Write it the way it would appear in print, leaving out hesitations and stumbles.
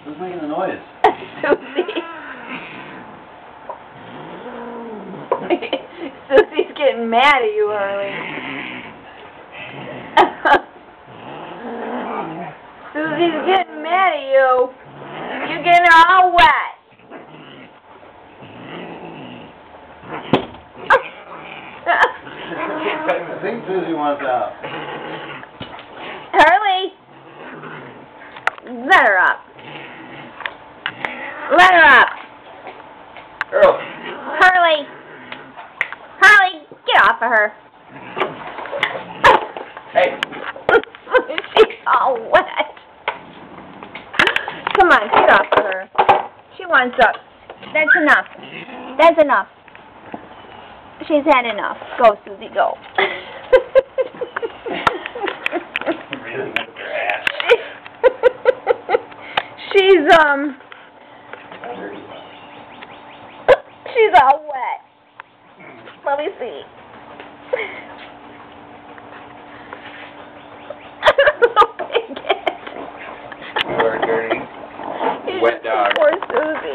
Who's making the noise? Suzie. Susie's getting mad at you, Hurley. Susie's getting mad at you. You're getting her all wet. I think Suzie wants out. Hurley, let her up. Let her up. Earl. Hurley. Hurley, get off of her. Hey. She's all wet. Come on, get off of her. She wants up. That's enough. That's enough. She's had enough. Go, Suzie, go. Really with her ass. She's she's all wet. Let me see. Poor dirty wet dog. Poor Suzie.